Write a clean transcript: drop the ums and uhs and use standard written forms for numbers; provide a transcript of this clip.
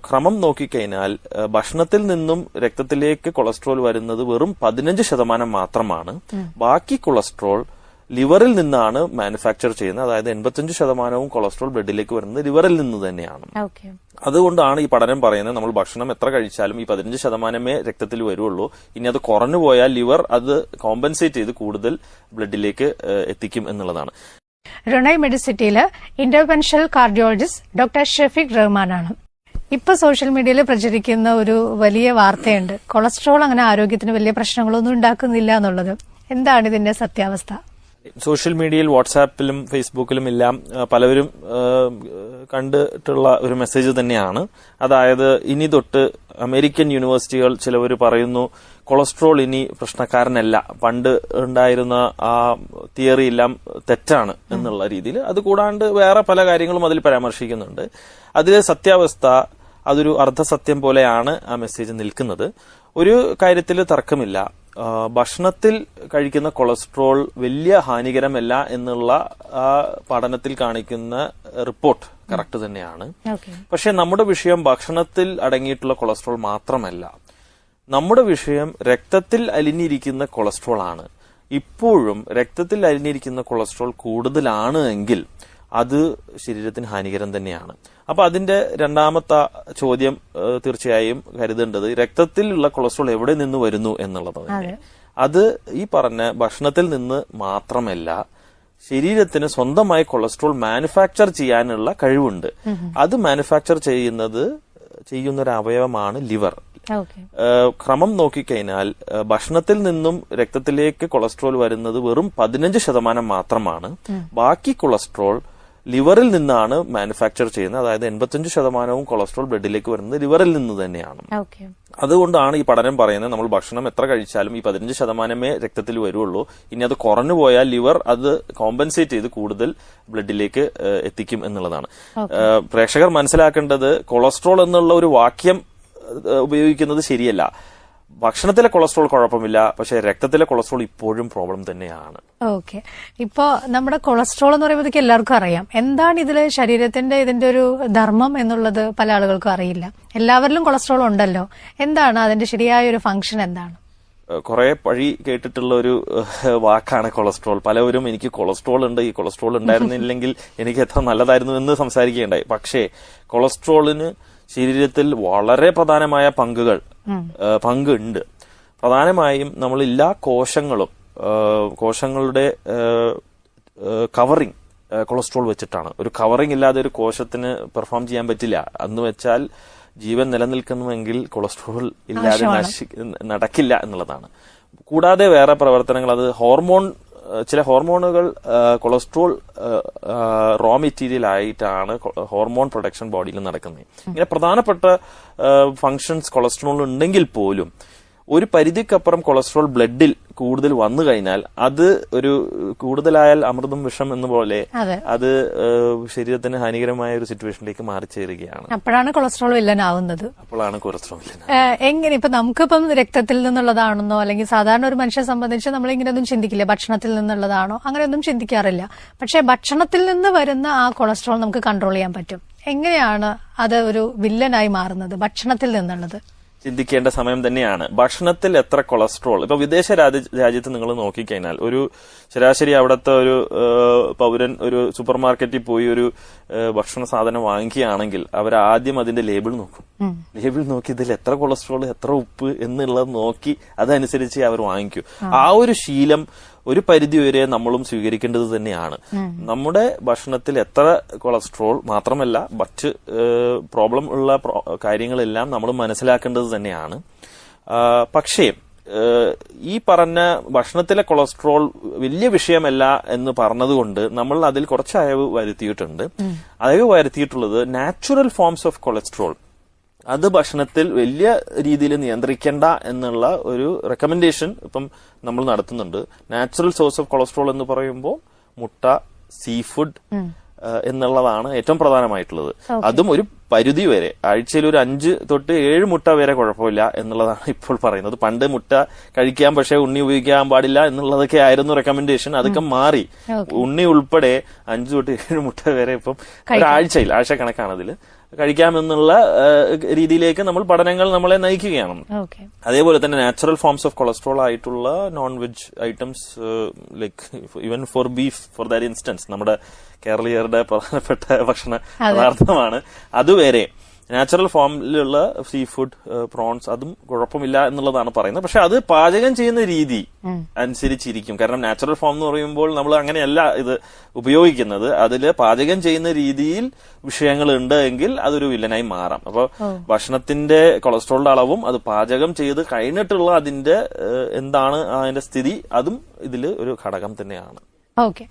ക്രമം നോക്കിക്കഴിഞ്ഞാൽ ഭക്ഷണത്തിൽ നിന്നും രക്തത്തിലേക്ക് കൊളസ്ട്രോൾ വരുന്നത് വെറും 15% മാത്രമാണ്. ബാക്കി കൊളസ്ട്രോൾ ലിവറിൽ നിന്നാണ് മാനുഫാക്ചർ ചെയ്യുന്നത്. അതായത് 85% കൊളസ്ട്രോൾ ബ്ലഡിലേക്ക് വരുന്നത് ലിവറിൽ നിന്ന് തന്നെയാണ്. അതുകൊണ്ടാണ് ഈ പഠനം പറയുന്നത് നമ്മൾ ഭക്ഷണം എത്ര കഴിച്ചാലും ഈ 15% രക്തത്തിൽ വരുള്ളൂ. ഇനി അത് കുറഞ്ഞു പോയാൽ ലിവർ അത് കോമ്പൻസേറ്റ് ചെയ്ത് കൂടുതൽ ബ്ലഡിലേക്ക് എത്തിക്കും എന്നുള്ളതാണ്. റെണൈ മെഡിസിറ്റിയില് ഇന്റർവെൻഷണൽ കാർഡിയോളജിസ്റ്റ് ഡോക്ടർ ഷഫീഖ് റഹ്മാനാണ്. ഇപ്പൊ സോഷ്യൽ മീഡിയയിൽ പ്രചരിക്കുന്ന ഒരു വലിയ വാർത്തയുണ്ട്, കൊളസ്ട്രോൾ അങ്ങനെ ആരോഗ്യത്തിന് വലിയ പ്രശ്നങ്ങളൊന്നും ഉണ്ടാക്കുന്നില്ല എന്നുള്ളത്. എന്താണ് ഇതിന്റെ സത്യാവസ്ഥ? സോഷ്യൽ മീഡിയയിൽ വാട്സാപ്പിലും ഫേസ്ബുക്കിലും എല്ലാം പലവരും കണ്ടിട്ടുള്ള ഒരു മെസ്സേജ് തന്നെയാണ്. അതായത് ഇനി തൊട്ട് അമേരിക്കൻ യൂണിവേഴ്സിറ്റികൾ ചിലവർ പറയുന്നു കൊളസ്ട്രോൾ ഇനി പ്രശ്നക്കാരനല്ല, പണ്ട് ഉണ്ടായിരുന്ന ആ തിയറി എല്ലാം തെറ്റാണ് എന്നുള്ള രീതിയിൽ. അതുകൂടാണ്ട് വേറെ പല കാര്യങ്ങളും അതിൽ പരാമർശിക്കുന്നുണ്ട്. അതിലെ സത്യാവസ്ഥ അതൊരു അർദ്ധസത്യം പോലെയാണ് ആ മെസ്സേജ് നിൽക്കുന്നത്. ഒരു കാര്യത്തിൽ തർക്കമില്ല, ഭക്ഷണത്തിൽ കഴിക്കുന്ന കൊളസ്ട്രോൾ വലിയ ഹാനികരമല്ല എന്നുള്ള ആ പഠനത്തിൽ കാണിക്കുന്ന റിപ്പോർട്ട് കറക്റ്റ് തന്നെയാണ്. പക്ഷെ നമ്മുടെ വിഷയം ഭക്ഷണത്തിൽ അടങ്ങിയിട്ടുള്ള കൊളസ്ട്രോൾ മാത്രമല്ല, നമ്മുടെ വിഷയം രക്തത്തിൽ അലിഞ്ഞിരിക്കുന്ന കൊളസ്ട്രോൾ ആണ്. ഇപ്പോഴും രക്തത്തിൽ അലിഞ്ഞിരിക്കുന്ന കൊളസ്ട്രോൾ കൂടുതലാണ് എങ്കിൽ അത് ശരീരത്തിന് ഹാനികരം തന്നെയാണ്. അപ്പൊ അതിന്റെ രണ്ടാമത്തെ ചോദ്യം തീർച്ചയായും കരുതേണ്ടത് രക്തത്തിലുള്ള കൊളസ്ട്രോൾ എവിടെ നിന്ന് വരുന്നു എന്നുള്ളതാണ്. അത് ഈ പറഞ്ഞ ഭക്ഷണത്തിൽ നിന്ന് മാത്രമല്ല, ശരീരത്തിന് സ്വന്തമായി കൊളസ്ട്രോൾ മാനുഫാക്ചർ ചെയ്യാനുള്ള കഴിവുണ്ട്. അത് മാനുഫാക്ചർ ചെയ്യുന്ന ഒരു അവയവമാണ് ലിവർ. ക്രമം നോക്കിക്കഴിഞ്ഞാൽ ഭക്ഷണത്തിൽ നിന്നും രക്തത്തിലേക്ക് കൊളസ്ട്രോൾ വരുന്നത് വെറും 15% മാത്രമാണ്. ബാക്കി കൊളസ്ട്രോൾ ലിവറിൽ നിന്നാണ് മാനുഫാക്ചർ ചെയ്യുന്നത്. അതായത് 85% കൊളസ്ട്രോൾ ബ്ലഡിലേക്ക് വരുന്നത് ലിവറിൽ നിന്ന് തന്നെയാണ്. അതുകൊണ്ടാണ് ഈ പഠനം പറയുന്നത് നമ്മൾ ഭക്ഷണം എത്ര കഴിച്ചാലും ഈ 15% രക്തത്തിൽ വരുള്ളൂ. ഇനി അത് കുറഞ്ഞു പോയാൽ ലിവർ അത് കോമ്പൻസേറ്റ് ചെയ്ത് കൂടുതൽ ബ്ലഡിലേക്ക് എത്തിക്കും എന്നുള്ളതാണ്. പ്രേക്ഷകർ മനസ്സിലാക്കേണ്ടത് കൊളസ്ട്രോൾ എന്നുള്ള ഒരു വാക്യം ഉപയോഗിക്കുന്നത് ശരിയല്ല. ഭക്ഷണത്തിലെ കൊളസ്ട്രോൾ കുഴപ്പമില്ല, പക്ഷെ രക്തത്തിലെ കൊളസ്ട്രോൾ ഇപ്പോഴും പ്രോബ്ലം തന്നെയാണ്. ഓക്കെ, ഇപ്പോ നമ്മുടെ കൊളസ്ട്രോൾ എന്ന് പറയുമ്പോഴത്തേക്ക് എല്ലാവർക്കും അറിയാം. എന്താണ് ഇതില് ഇതിന്റെ ഒരു ധർമ്മം എന്നുള്ളത് പല ആളുകൾക്കും അറിയില്ല. എല്ലാവരിലും കൊളസ്ട്രോൾ ഉണ്ടല്ലോ, എന്താണ് അതിന്റെ ശരിയായ ഒരു ഫംഗ്ഷൻ എന്താണ്? കുറെ പഴി കേട്ടിട്ടുള്ള ഒരു വാക്കാണ് കൊളസ്ട്രോൾ. പലവരും എനിക്ക് കൊളസ്ട്രോൾ ഉണ്ട്, ഈ കൊളസ്ട്രോൾ ഉണ്ടായിരുന്നില്ലെങ്കിൽ എനിക്ക് എത്ര നല്ലതായിരുന്നു എന്ന് സംസാരിക്കുകയുണ്ടായി. പക്ഷേ കൊളസ്ട്രോളിന് ശരീരത്തിൽ വളരെ പ്രധാനമായ പങ്കുണ്ട്. പ്രധാനമായും നമ്മൾ എല്ലാ കോശങ്ങളുടെ കവറിംഗ് കൊളസ്ട്രോൾ വെച്ചിട്ടാണ്. ഒരു കവറിംഗ് ഇല്ലാതെ ഒരു കോശത്തിന് പെർഫോം ചെയ്യാൻ പറ്റില്ല. എന്ന് വെച്ചാൽ ജീവൻ നിലനിൽക്കുന്നുവെങ്കിൽ കൊളസ്ട്രോൾ ഇല്ലാതെ നടക്കില്ല എന്നുള്ളതാണ്. കൂടാതെ വേറെ പ്രവർത്തനങ്ങൾ, അത് ചില ഹോർമോണുകൾ കൊളസ്ട്രോൾ റോ മെറ്റീരിയൽ ആയിട്ടാണ് ഹോർമോൺ പ്രൊഡക്ഷൻ ബോഡിയിൽ നടക്കുന്നത്. ഇങ്ങനെ പ്രധാനപ്പെട്ട ഫങ്ഷൻസ് കൊളസ്ട്രോൾ ഉണ്ടെങ്കിൽ പോലും ഒരു പരിധിക്കപ്പുറം കൊളസ്ട്രോൾ ബ്ലഡിൽ കൂടുതൽ വന്നു കഴിഞ്ഞാൽ അത് ഒരു കൂടുതലായാൽ അമൃതം വിഷം എന്ന പോലെ അത് ശരീരത്തിന് ഹാനികരമായ ഒരു സിറ്റുവേഷനിലേക്ക് മാറിച്ചേരുകയാണ്. അപ്പോഴാണ് കൊളസ്ട്രോൾ വില്ലനാവുന്നത്. എങ്ങനെ ഇപ്പൊ നമുക്കിപ്പം രക്തത്തിൽ നിന്നുള്ളതാണെന്നോ അല്ലെങ്കിൽ സാധാരണ ഒരു മനുഷ്യനെ സംബന്ധിച്ച് നമ്മൾ ഇങ്ങനെയൊന്നും ചിന്തിക്കില്ല, ഭക്ഷണത്തിൽ നിന്നുള്ളതാണോ അങ്ങനെയൊന്നും ചിന്തിക്കാറില്ല. പക്ഷെ ഭക്ഷണത്തിൽ നിന്ന് വരുന്ന ആ കൊളസ്ട്രോൾ നമുക്ക് കൺട്രോൾ ചെയ്യാൻ പറ്റും. എങ്ങനെയാണ് അത് ഒരു വില്ലനായി മാറുന്നത് ഭക്ഷണത്തിൽ നിന്നുള്ളത്? ചിന്തിക്കേണ്ട സമയം തന്നെയാണ്. ഭക്ഷണത്തിൽ എത്ര കൊളസ്ട്രോൾ, ഇപ്പൊ വിദേശ രാജ്യത്ത് നിങ്ങൾ നോക്കിക്കഴിഞ്ഞാൽ ഒരു ശരാശരി അവിടുത്തെ ഒരു പൗരൻ ഒരു സൂപ്പർ മാർക്കറ്റിൽ പോയി ഒരു ഭക്ഷണ സാധനം വാങ്ങിക്കുകയാണെങ്കിൽ അവർ ആദ്യം അതിന്റെ ലേബിൾ നോക്കും. ലേബിൾ നോക്കി ഇതിൽ എത്ര കൊളസ്ട്രോൾ, എത്ര ഉപ്പ് എന്നുള്ളത് നോക്കി അതനുസരിച്ച് അവർ വാങ്ങിക്കും. ആ ഒരു ശീലം ഒരു പരിധിവരെ നമ്മളും സ്വീകരിക്കേണ്ടത് തന്നെയാണ്. നമ്മുടെ ഭക്ഷണത്തിൽ എത്ര കൊളസ്ട്രോൾ മാത്രമല്ല മറ്റ് പ്രോബ്ലം ഉള്ള കാര്യങ്ങളെല്ലാം നമ്മൾ മനസ്സിലാക്കേണ്ടത് തന്നെയാണ്. പക്ഷേ ഈ പറഞ്ഞ ഭക്ഷണത്തിലെ കൊളസ്ട്രോൾ വലിയ വിഷയമല്ല എന്ന് പറഞ്ഞതുകൊണ്ട് നമ്മൾ അതിൽ കുറച്ച് അയവ് വരുത്തിയിട്ടുണ്ട്. അയവ് വരുത്തിയിട്ടുള്ളത് നാച്ചുറൽ ഫോംസ് ഓഫ് കൊളസ്ട്രോൾ, അത് ഭക്ഷണത്തിൽ വലിയ രീതിയിൽ നിയന്ത്രിക്കേണ്ട എന്നുള്ള ഒരു റെക്കമെൻഡേഷൻ ഇപ്പം നമ്മൾ നടത്തുന്നുണ്ട്. നാച്ചുറൽ സോഴ്സ് ഓഫ് കൊളസ്ട്രോൾ എന്ന് പറയുമ്പോൾ മുട്ട, സീ ഫുഡ് എന്നുള്ളതാണ് ഏറ്റവും പ്രധാനമായിട്ടുള്ളത്. അതും ഒരു പരിധി വരെ, ആഴ്ചയിൽ ഒരു 5 തൊട്ട് 7 മുട്ട വരെ കുഴപ്പമില്ല എന്നുള്ളതാണ് ഇപ്പോൾ പറയുന്നത്. പണ്ട് മുട്ട കഴിക്കാം പക്ഷെ ഉണ്ണി ഉപയോഗിക്കാൻ പാടില്ല എന്നുള്ളതൊക്കെ ആയിരുന്നു റെക്കമെൻഡേഷൻ. അതൊക്കെ മാറി ഉണ്ണി ഉൾപ്പെടെ 5 തൊട്ട് 7 മുട്ട വരെ ഇപ്പം ആഴ്ചക്കണക്കാണ് അതിൽ കഴിക്കാമെന്നുള്ള രീതിയിലേക്ക് നമ്മൾ പഠനങ്ങൾ നമ്മളെ നയിക്കുകയാണ്. ഓക്കെ. അതേപോലെ തന്നെ നാച്ചുറൽ ഫോംസ് ഓഫ് കൊളസ്ട്രോൾ ആയിട്ടുള്ള non veg items like even for beef for that instance നമ്മുടെ കേരളീയരുടെ പ്രധാനപ്പെട്ട ഭക്ഷണ പദാർത്ഥമാണ്. അതുവരെ നാച്ചുറൽ ഫോമിലുള്ള സീ ഫുഡ്, പ്രോൺസ് അതും കുഴപ്പമില്ല എന്നുള്ളതാണ് പറയുന്നത്. പക്ഷെ അത് പാചകം ചെയ്യുന്ന രീതി അനുസരിച്ചിരിക്കും. കാരണം നാച്ചുറൽ ഫോം എന്ന് പറയുമ്പോൾ നമ്മൾ അങ്ങനെയല്ല ഇത് ഉപയോഗിക്കുന്നത്. അതിൽ പാചകം ചെയ്യുന്ന രീതിയിൽ വിഷയങ്ങൾ ഉണ്ട് എങ്കിൽ അതൊരു വില്ലനായി മാറാം. അപ്പോൾ ഭക്ഷണത്തിന്റെ കൊളസ്ട്രോളിന്റെ അളവും അത് പാചകം ചെയ്ത് കഴിഞ്ഞിട്ടുള്ള അതിന്റെ എന്താണ് അതിന്റെ സ്ഥിതി, അതും ഇതിൽ ഒരു ഘടകം തന്നെയാണ്. ഓക്കെ.